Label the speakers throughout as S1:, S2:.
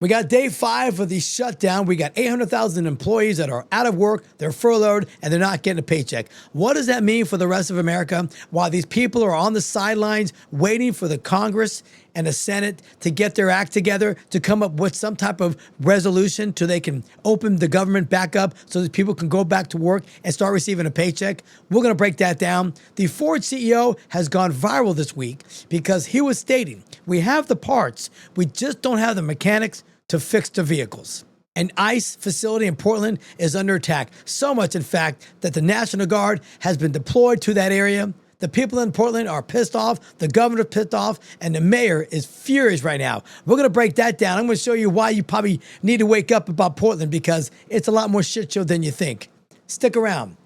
S1: We got day 5 of the shutdown. We got 800,000 employees that are out of work, they're furloughed, and they're not getting a paycheck. What does that mean for the rest of America? While these people are on the sidelines waiting for the Congress and the Senate to get their act together to come up with some type of resolution so they can open the government back up so that people can go back to work and start receiving a paycheck. We're going to break that down. The Ford CEO has gone viral this week because he was stating, we have the parts, we just don't have the mechanics to fix the vehicles. An ICE facility in Portland is under attack. So much, in fact, that the National Guard has been deployed to that area. The people in Portland are pissed off, the governor's pissed off, and the mayor is furious right now. We're going to break that down. I'm going to show you why you probably need to wake up about Portland, because it's a lot more shit show than you think. Stick around.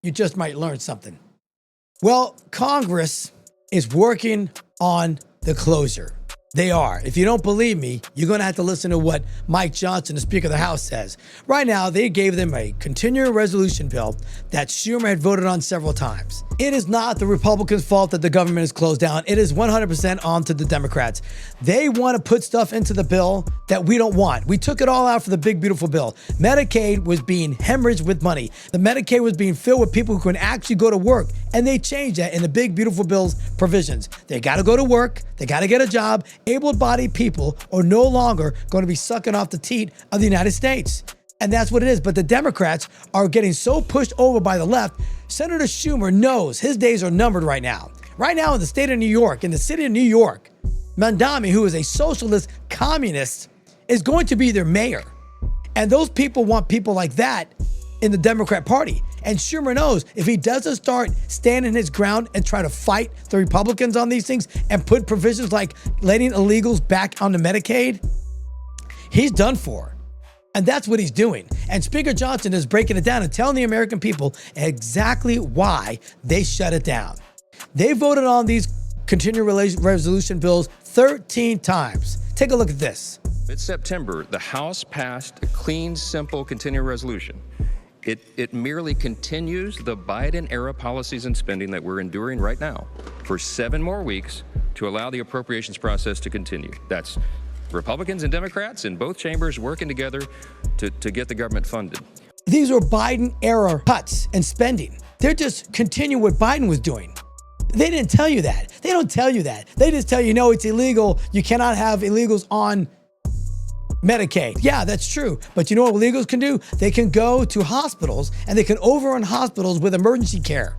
S1: You just might learn something. Well, Congress is working on the closure. They are. If you don't believe me, you're going to have to listen to what Mike Johnson, the Speaker of the House, says. Right now, they gave them a continuing resolution bill that Schumer had voted on several times. It is not the Republicans' fault that the government is closed down. It is 100% on to the Democrats. They want to put stuff into the bill that we don't want. We took it all out for the big, beautiful bill. Medicaid was being hemorrhaged with money. The Medicaid was being filled with people who can actually go to work. And they changed that in the big, beautiful bill's provisions. They got to go to work. They got to get a job. Able-bodied people are no longer going to be sucking off the teat of the United States. And that's what it is. But the Democrats are getting so pushed over by the left. Senator Schumer knows his days are numbered right now. Right now in the state of New York, in the city of New York, Mandami, who is a socialist communist, is going to be their mayor. And those people want people like that in the Democrat Party. And Schumer knows if he doesn't start standing his ground and try to fight the Republicans on these things and put provisions like letting illegals back onto Medicaid, he's done for. And that's what he's doing. And Speaker Johnson is breaking it down and telling the American people exactly why they shut it down. They voted on these continuing resolution bills 13 times. Take a look at this.
S2: Mid-September, the House passed a clean, simple continuing resolution. It merely continues the Biden-era policies and spending that we're enduring right now for 7 more weeks to allow the appropriations process to continue. That's Republicans and Democrats in both chambers working together to get the government funded.
S1: These are Biden-era cuts and spending. They're just continuing what Biden was doing. They didn't tell you that. They don't tell you that. They just tell you, no, it's illegal. You cannot have illegals on Medicaid. Yeah, that's true. But you know what illegals can do? They can go to hospitals and they can overrun hospitals with emergency care.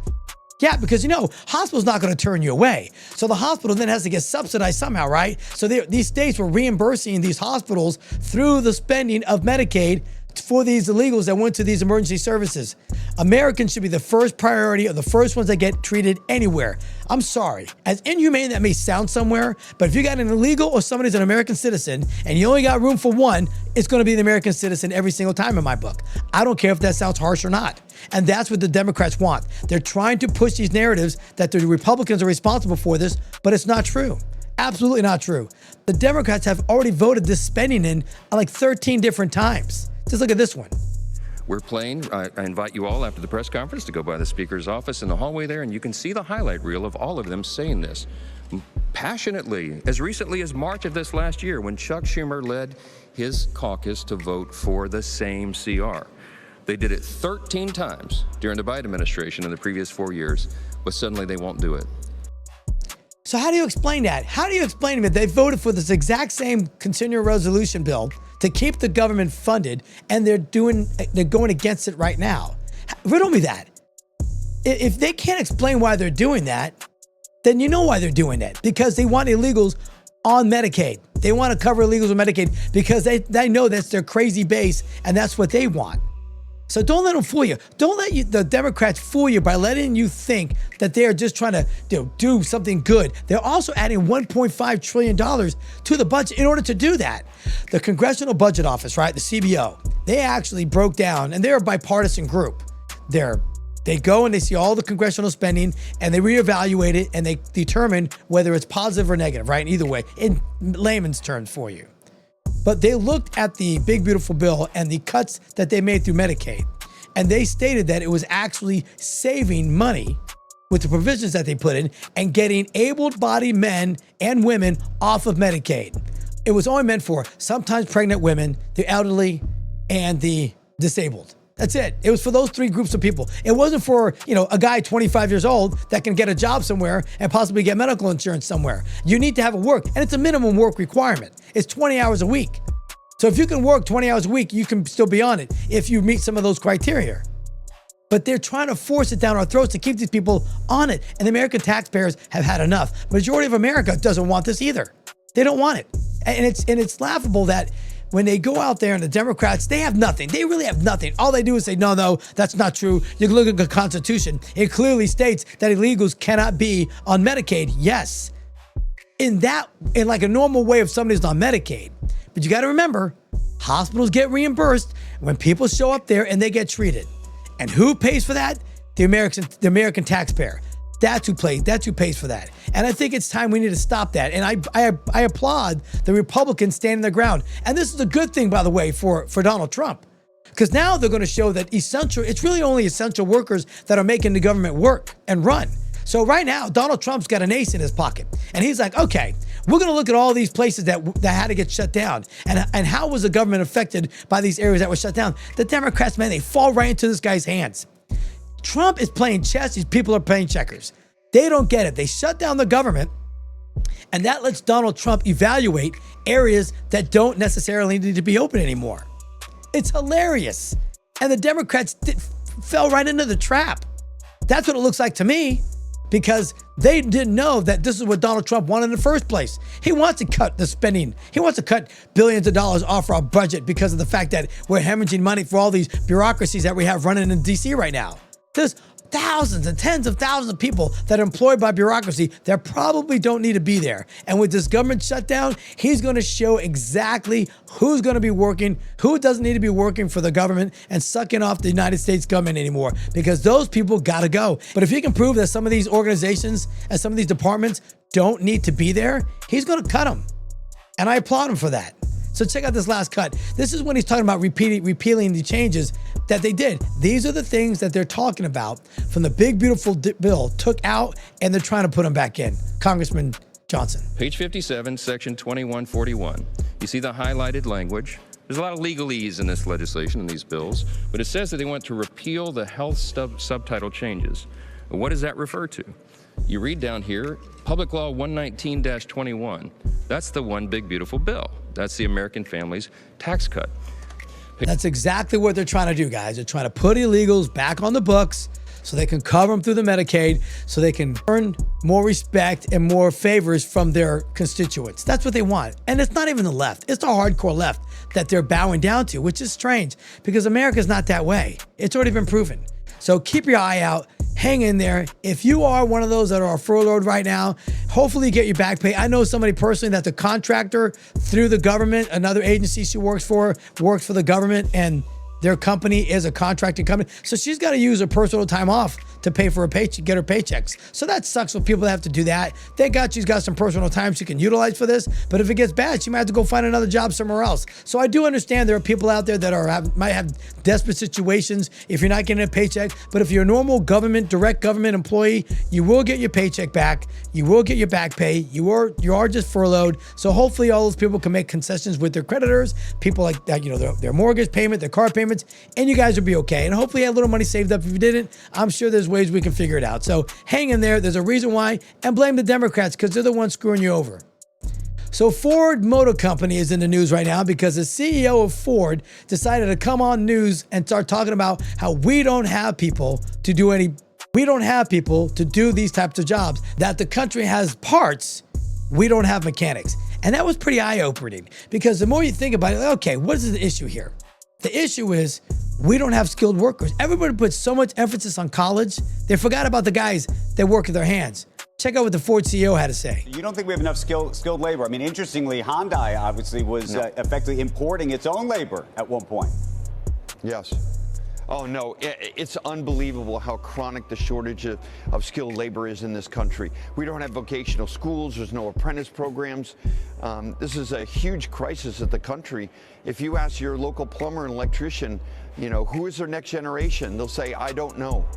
S1: Yeah, because hospital's not going to turn you away. So the hospital then has to get subsidized somehow, right? So these states were reimbursing these hospitals through the spending of Medicaid for these illegals that went to these emergency services. Americans should be the first priority or the first ones that get treated anywhere. I'm sorry, as inhumane that may sound somewhere, but if you got an illegal or somebody's an American citizen and you only got room for one, it's going to be the American citizen every single time in my book. I don't care if that sounds harsh or not. And that's what the Democrats want. They're trying to push these narratives that the Republicans are responsible for this, but it's not true. Absolutely not true. The Democrats have already voted this spending in like 13 different times. Just look at this one.
S2: We're playing. I invite you all after the press conference to go by the Speaker's office in the hallway there, and you can see the highlight reel of all of them saying this passionately as recently as March of this last year when Chuck Schumer led his caucus to vote for the same CR. They did it 13 times during the Biden administration in the previous 4 years, but suddenly they won't do it.
S1: So how do you explain that? How do you explain that they voted for this exact same continuing resolution bill to keep the government funded, and they're going against it right now? Riddle me that. If they can't explain why they're doing that, then you know why they're doing that. Because they want illegals on Medicaid. They want to cover illegals with Medicaid because they know that's their crazy base and that's what they want. So don't let them fool you. Don't let the Democrats fool you by letting you think that they are just trying to do something good. They're also adding $1.5 trillion to the budget in order to do that. The Congressional Budget Office, right, the CBO, they actually broke down, and they're a bipartisan group. They go and they see all the congressional spending and they reevaluate it and they determine whether it's positive or negative, right? Either way, in layman's terms for you. But they looked at the big, beautiful bill and the cuts that they made through Medicaid. And they stated that it was actually saving money with the provisions that they put in and getting able-bodied men and women off of Medicaid. It was only meant for sometimes pregnant women, the elderly, and the disabled. That's it. It was for those three groups of people. It wasn't for, a guy 25 years old that can get a job somewhere and possibly get medical insurance somewhere. You need to have it work, and it's a minimum work requirement. It's 20 hours a week. So if you can work 20 hours a week, you can still be on it if you meet some of those criteria. But they're trying to force it down our throats to keep these people on it. And the American taxpayers have had enough. Majority of America doesn't want this either. They don't want it. And it's laughable that when they go out there and the Democrats, they have nothing. They really have nothing. All they do is say, no, that's not true. You can look at the Constitution. It clearly states that illegals cannot be on Medicaid. Yes. In like a normal way if somebody's on Medicaid. But you got to remember, hospitals get reimbursed when people show up there and they get treated. And who pays for that? The American taxpayer. That's who pays for that. And I think it's time we need to stop that. And I applaud the Republicans standing their ground. And this is a good thing, by the way, for Donald Trump. Because now they're going to show that it's really only essential workers that are making the government work and run. So right now, Donald Trump's got an ace in his pocket. And he's like, okay, we're going to look at all these places that had to get shut down. And how was the government affected by these areas that were shut down? The Democrats, man, they fall right into this guy's hands. Trump is playing chess. These people are playing checkers. They don't get it. They shut down the government, and that lets Donald Trump evaluate areas that don't necessarily need to be open anymore. It's hilarious. And the Democrats fell right into the trap. That's what it looks like to me, because they didn't know that this is what Donald Trump wanted in the first place. He wants to cut the spending. He wants to cut billions of dollars off our budget because of the fact that we're hemorrhaging money for all these bureaucracies that we have running in D.C. right now. There's thousands and tens of thousands of people that are employed by bureaucracy that probably don't need to be there. And with this government shutdown, he's going to show exactly who's going to be working, who doesn't need to be working for the government and sucking off the United States government anymore, because those people got to go. But if he can prove that some of these organizations and some of these departments don't need to be there, he's going to cut them. And I applaud him for that. So check out this last cut. This is when he's talking about repealing the changes that they did. These are the things that they're talking about from the big, beautiful bill took out, and they're trying to put them back in. Congressman Johnson.
S2: Page 57, section 2141. You see the highlighted language. There's a lot of legalese in this legislation, in these bills, but it says that they want to repeal the health subtitle changes. What does that refer to? You read down here, Public Law 119-21. That's the one big, beautiful bill. That's the American Families Tax Cut.
S1: That's exactly what they're trying to do, guys. They're trying to put illegals back on the books so they can cover them through the Medicaid, so they can earn more respect and more favors from their constituents. That's what they want. And it's not even the left. It's the hardcore left that they're bowing down to, which is strange because America's not that way. It's already been proven. So keep your eye out. Hang in there. If you are one of those that are furloughed right now, hopefully you get your back pay. I know somebody personally that's a contractor through the government. Another agency she works for the government, and their company is a contracting company. So she's got to use her personal time off to pay for her paycheck, get her paychecks. So that sucks when people have to do that. Thank God she's got some personal time she can utilize for this. But if it gets bad, she might have to go find another job somewhere else. So I do understand there are people out there that might have desperate situations if you're not getting a paycheck. But if you're a normal direct government employee, you will get your paycheck back. You will get your back pay. You are just furloughed. So hopefully all those people can make concessions with their creditors, people like that, their mortgage payment, their car payments, and you guys will be okay. And hopefully you have a little money saved up. If you didn't, I'm sure there's ways we can figure it out. So hang in there. There's a reason why, and blame the Democrats because they're the ones screwing you over. So Ford Motor Company is in the news right now because the CEO of Ford decided to come on news and start talking about how we don't have people to do these types of jobs, that the country has parts, we don't have mechanics. And that was pretty eye-opening because the more you think about it, okay, what is the issue here? The issue is we don't have skilled workers. Everybody puts so much emphasis on college, they forgot about the guys that work with their hands. Check out what the Ford CEO had to say.
S3: You don't think we have enough skilled labor? I mean, interestingly, Hyundai obviously was effectively importing its own labor at one point.
S4: Yes. Oh, no, it's unbelievable how chronic the shortage of skilled labor is in this country. We don't have vocational schools. There's no apprentice programs. This is a huge crisis at the country. If you ask your local plumber and electrician, who is their next generation, they'll say, I don't know.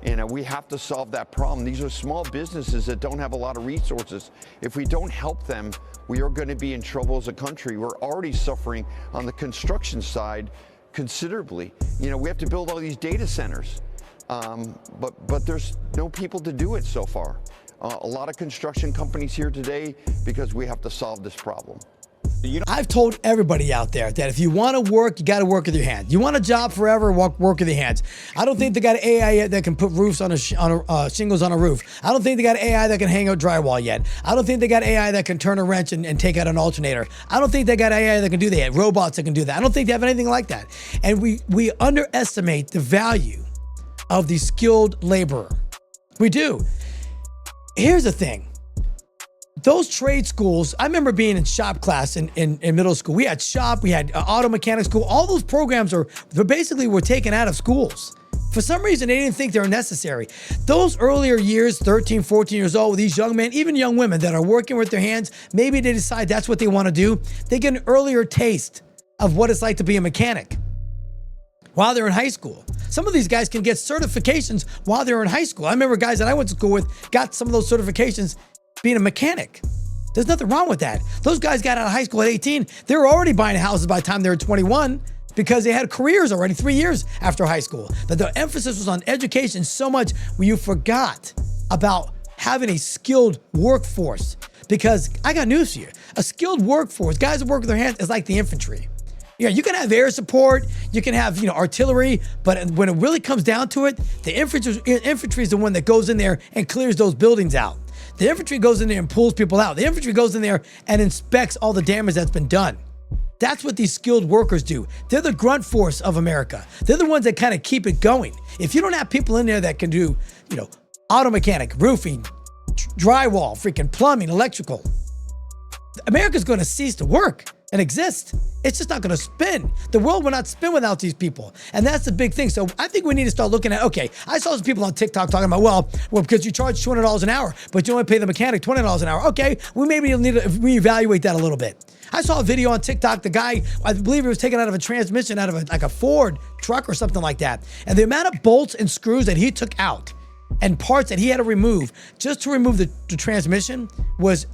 S4: And we have to solve that problem. These are small businesses that don't have a lot of resources. If we don't help them, we are going to be in trouble as a country. We're already suffering on the construction side considerably. You know, we have to build all these data centers, but there's no people to do it so far. A lot of construction companies here today because we have to solve this problem.
S1: I've told everybody out there that if you want to work, you got to work with your hands. You want a job forever, work with your hands. I don't think they got AI yet that can put roofs on shingles on a roof. I don't think they got AI that can hang out drywall yet. I don't think they got AI that can turn a wrench and take out an alternator. I don't think they got AI that can do that. Robots that can do that. I don't think they have anything like that. And we underestimate the value of the skilled laborer. We do. Here's the thing. Those trade schools, I remember being in shop class in middle school. We had shop, we had auto mechanic school. All those programs were taken out of schools. For some reason, they didn't think they were necessary. Those earlier years, 13, 14 years old, these young men, even young women that are working with their hands, maybe they decide that's what they want to do. They get an earlier taste of what it's like to be a mechanic while they're in high school. Some of these guys can get certifications while they're in high school. I remember guys that I went to school with got some of those certifications being a mechanic. There's nothing wrong with that. Those guys got out of high school at 18. They were already buying houses by the time they were 21 because they had careers already 3 years after high school. But the emphasis was on education so much where you forgot about having a skilled workforce. Because I got news for you. A skilled workforce, guys that work with their hands, is like the infantry. Yeah, you can have air support, you can have, artillery, but when it really comes down to it, the infantry is the one that goes in there and clears those buildings out. The infantry goes in there and pulls people out. The infantry goes in there and inspects all the damage that's been done. That's what these skilled workers do. They're the grunt force of America. They're the ones that kind of keep it going. If you don't have people in there that can do, auto mechanic, roofing, drywall, freaking plumbing, electrical, America's going to cease to work and exist. It's just not going to spin. The world will not spin without these people. And that's the big thing. So I think we need to start looking at, okay, I saw some people on TikTok talking about, well, because you charge $200 an hour, but you only pay the mechanic $20 an hour. Okay, we maybe need to reevaluate that a little bit. I saw a video on TikTok, the guy, I believe he was taken out of a transmission out of a Ford truck or something like that. And the amount of bolts and screws that he took out and parts that he had to remove just to remove the transmission was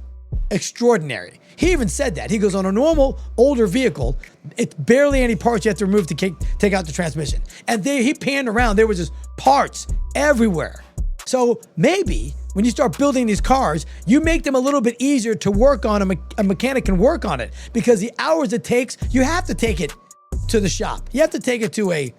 S1: extraordinary. He even said that. He goes, on a normal older vehicle, it's barely any parts you have to remove to take out the transmission. And he panned around. There was just parts everywhere. So maybe when you start building these cars, you make them a little bit easier to work on. A mechanic can work on it because the hours it takes, you have to take it to the shop. You have to take it to a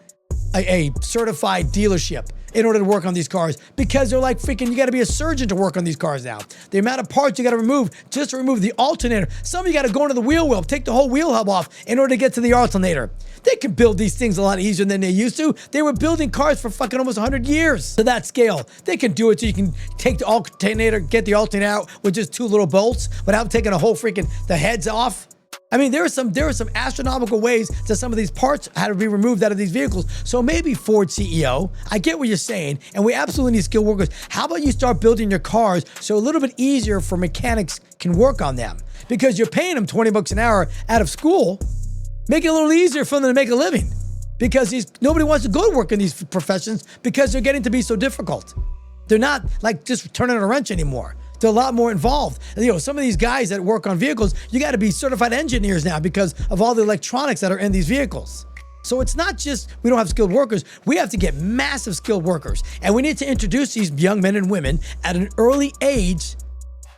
S1: certified dealership in order to work on these cars because they're like freaking, you got to be a surgeon to work on these cars now. The amount of parts you got to remove just to remove the alternator. Some of you got to go into the wheel well, take the whole wheel hub off in order to get to the alternator. They can build these things a lot easier than they used to. They were building cars for fucking almost 100 years to that scale. They can do it so you can take the alternator, get the alternator out with just 2 little bolts without taking a whole freaking, the heads off. I mean, there are some astronomical ways that some of these parts had to be removed out of these vehicles. So maybe Ford CEO, I get what you're saying, and we absolutely need skilled workers. How about you start building your cars so a little bit easier for mechanics can work on them? Because you're paying them $20 an hour out of school. Make it a little easier for them to make a living. Because nobody wants to go to work in these professions because they're getting to be so difficult. They're not like just turning a wrench anymore. They're a lot more involved. Some of these guys that work on vehicles, you got to be certified engineers now because of all the electronics that are in these vehicles. So it's not just we don't have skilled workers. We have to get massive skilled workers. And we need to introduce these young men and women at an early age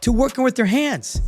S1: to working with their hands.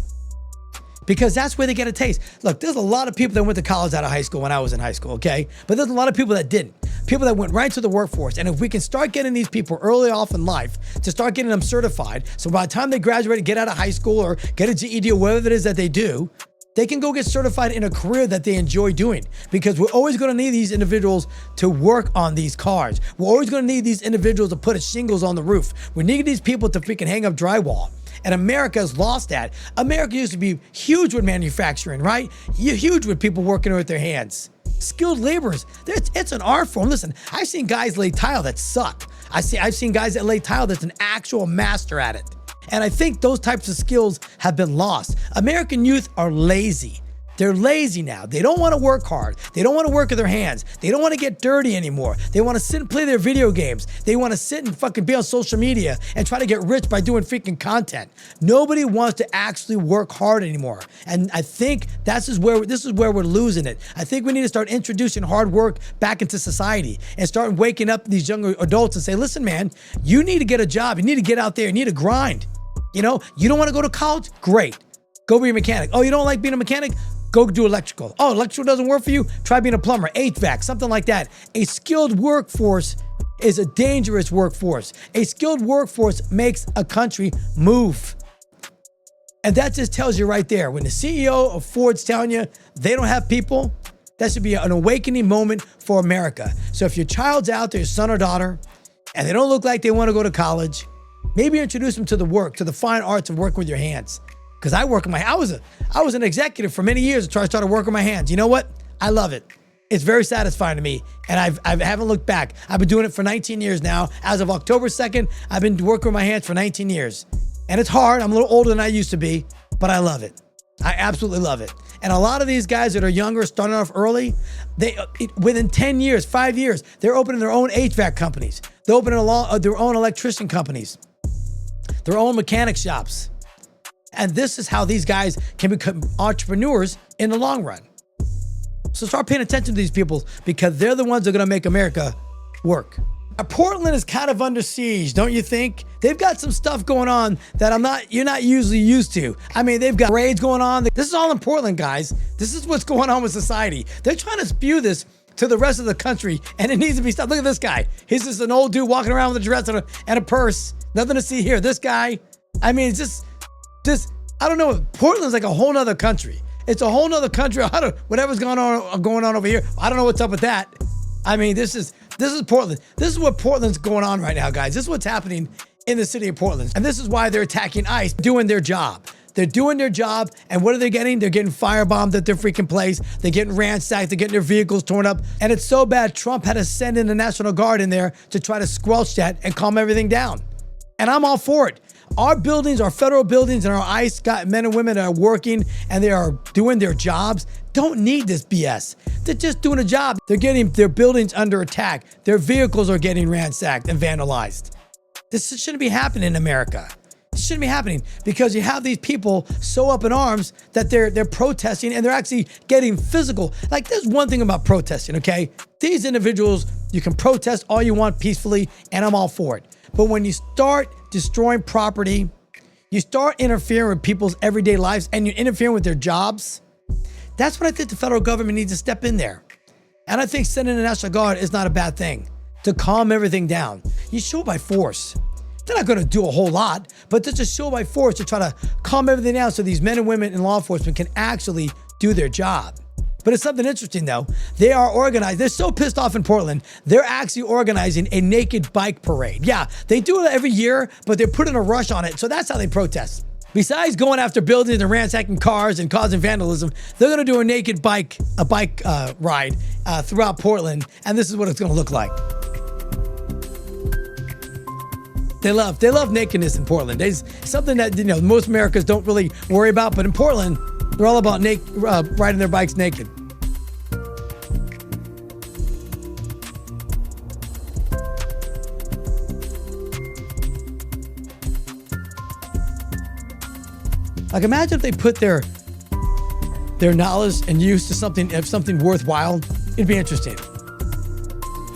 S1: Because that's where they get a taste. Look, there's a lot of people that went to college out of high school when I was in high school, okay? But there's a lot of people that didn't. People that went right to the workforce. And if we can start getting these people early off in life to start getting them certified, so by the time they graduate and get out of high school or get a GED or whatever it is that they do, they can go get certified in a career that they enjoy doing. Because we're always going to need these individuals to work on these cars. We're always going to need these individuals to put shingles on the roof. We need these people to freaking hang up drywall. And America has lost that. America used to be huge with manufacturing, right? Huge with people working with their hands. Skilled laborers, it's an art form. Listen, I've seen guys lay tile that suck. I've seen guys that lay tile that's an actual master at it. And I think those types of skills have been lost. American youth are lazy. They're lazy now. They don't want to work hard. They don't want to work with their hands. They don't want to get dirty anymore. They want to sit and play their video games. They want to sit and fucking be on social media and try to get rich by doing freaking content. Nobody wants to actually work hard anymore. And I think this is where we're losing it. I think we need to start introducing hard work back into society and start waking up these younger adults and say, listen, man, you need to get a job. You need to get out there. You need to grind. You know, you don't want to go to college? Great. Go be a mechanic. Oh, you don't like being a mechanic? Go do electrical. Oh, electrical doesn't work for you? Try being a plumber, HVAC, something like that. A skilled workforce is a dangerous workforce. A skilled workforce makes a country move. And that just tells you right there, when the CEO of Ford's telling you they don't have people, that should be an awakening moment for America. So if your child's out there, your son or daughter, and they don't look like they want to go to college, maybe introduce them to the fine arts of working with your hands. Because I work in I was an executive for many years until I started working with my hands. You know what? I love it. It's very satisfying to me. And I haven't looked back. I've been doing it for 19 years now. As of October 2nd, I've been working with my hands for 19 years. And it's hard. I'm a little older than I used to be, but I love it. I absolutely love it. And a lot of these guys that are younger, starting off early, within 10 years, 5 years, they're opening their own HVAC companies. They're opening their own electrician companies, their own mechanic shops. And this is how these guys can become entrepreneurs in the long run. So start paying attention to these people because they're the ones that are going to make America work. Portland is kind of under siege, don't you think? They've got some stuff going on that you're not usually used to. I mean, they've got raids going on. This is all in Portland, guys. This is what's going on with society. They're trying to spew this to the rest of the country, and it needs to be stopped. Look at this guy. He's just an old dude walking around with a dress and a purse. Nothing to see here. This guy, I mean, it's just, I don't know. Portland's like a whole nother country. It's a whole nother country. Whatever's going on over here. I don't know what's up with that. I mean, this is Portland. This is what Portland's going on right now, guys. This is what's happening in the city of Portland. And this is why they're attacking ICE, doing their job. They're doing their job. And what are they getting? They're getting firebombed at their freaking place. They're getting ransacked. They're getting their vehicles torn up. And it's so bad, Trump had to send in the National Guard in there to try to squelch that and calm everything down. And I'm all for it. Our buildings, our federal buildings, and our ICE men and women that are working and they are doing their jobs don't need this BS. They're just doing a job. They're getting their buildings under attack. Their vehicles are getting ransacked and vandalized. This shouldn't be happening in America. This shouldn't be happening because you have these people so up in arms that they're protesting and they're actually getting physical. Like, there's one thing about protesting, okay? These individuals, you can protest all you want peacefully, and I'm all for it. But when you start destroying property, you start interfering with people's everyday lives, and you're interfering with their jobs, that's when I think the federal government needs to step in there. And I think sending the National Guard is not a bad thing to calm everything down. You show by force. They're not going to do a whole lot, but to just show by force to try to calm everything down so these men and women in law enforcement can actually do their job. But it's something interesting, though. They are organized. They're so pissed off in Portland. They're actually organizing a naked bike parade. Yeah, they do it every year, but they're putting a rush on it. So that's how they protest. Besides going after buildings and ransacking cars and causing vandalism, they're going to do a naked bike ride throughout Portland. And this is what it's going to look like. They love nakedness in Portland. There's something that most Americans don't really worry about, but in Portland, they're all about riding their bikes naked. Like, imagine if they put their knowledge and use to something worthwhile. It'd be interesting.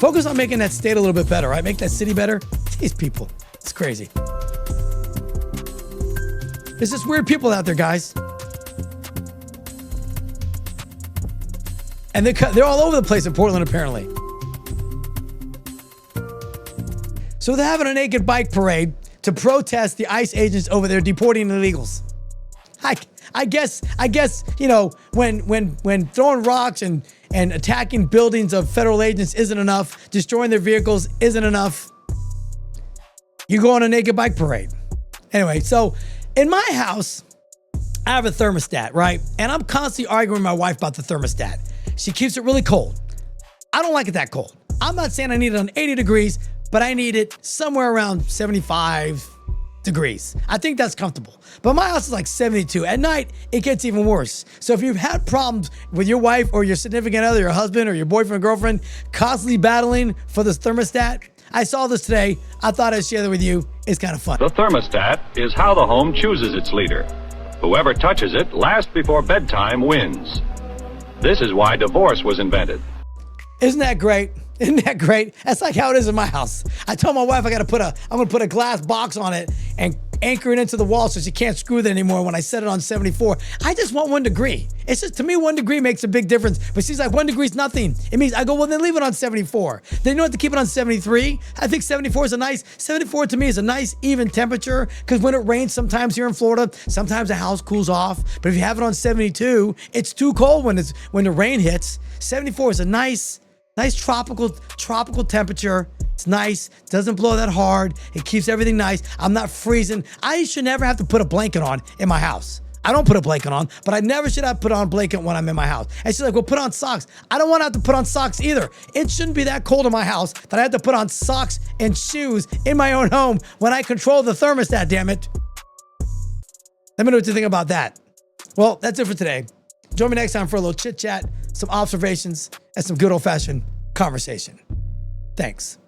S1: Focus on making that state a little bit better, right? Make that city better. These people, it's crazy. There's just weird people out there, guys. And they're all over the place in Portland, apparently. So they're having a naked bike parade to protest the ICE agents over there deporting illegals. I guess, when throwing rocks and attacking buildings of federal agents isn't enough, destroying their vehicles isn't enough, you go on a naked bike parade. Anyway, so in my house, I have a thermostat, right? And I'm constantly arguing with my wife about the thermostat. She keeps it really cold. I don't like it that cold. I'm not saying I need it on 80 degrees, but I need it somewhere around 75, degrees. I think that's comfortable. But my house is like 72. At night, it gets even worse. So if you've had problems with your wife or your significant other, your husband or your boyfriend or girlfriend, constantly battling for this thermostat, I saw this today. I thought I'd share that with you. It's kind of fun.
S5: The thermostat is how the home chooses its leader. Whoever touches it last before bedtime wins. This is why divorce was invented.
S1: Isn't that great? Isn't that great? That's like how it is in my house. I told my wife I'm gonna put a glass box on it and anchor it into the wall so she can't screw it anymore when I set it on 74. I just want 1 degree. It's just, to me, 1 degree makes a big difference. But she's like, 1 degree is nothing. It means, I go, well, then leave it on 74. Then you don't have to keep it on 73. I think 74 to me is a nice, even temperature. Because when it rains sometimes here in Florida, sometimes the house cools off. But if you have it on 72, it's too cold when the rain hits. 74 is a nice tropical temperature. It's nice, doesn't blow that hard. It keeps everything nice. I'm not freezing. I should never have to put a blanket on in my house. I don't put a blanket on, but I never should have put on a blanket when I'm in my house. And she's like, well, put on socks. I don't want to have to put on socks either. It shouldn't be that cold in my house that I have to put on socks and shoes in my own home when I control the thermostat, damn it. Let me know what you think about that. Well, that's it for today. Join me next time for a little chit chat, some observations, and some good old-fashioned conversation. Thanks.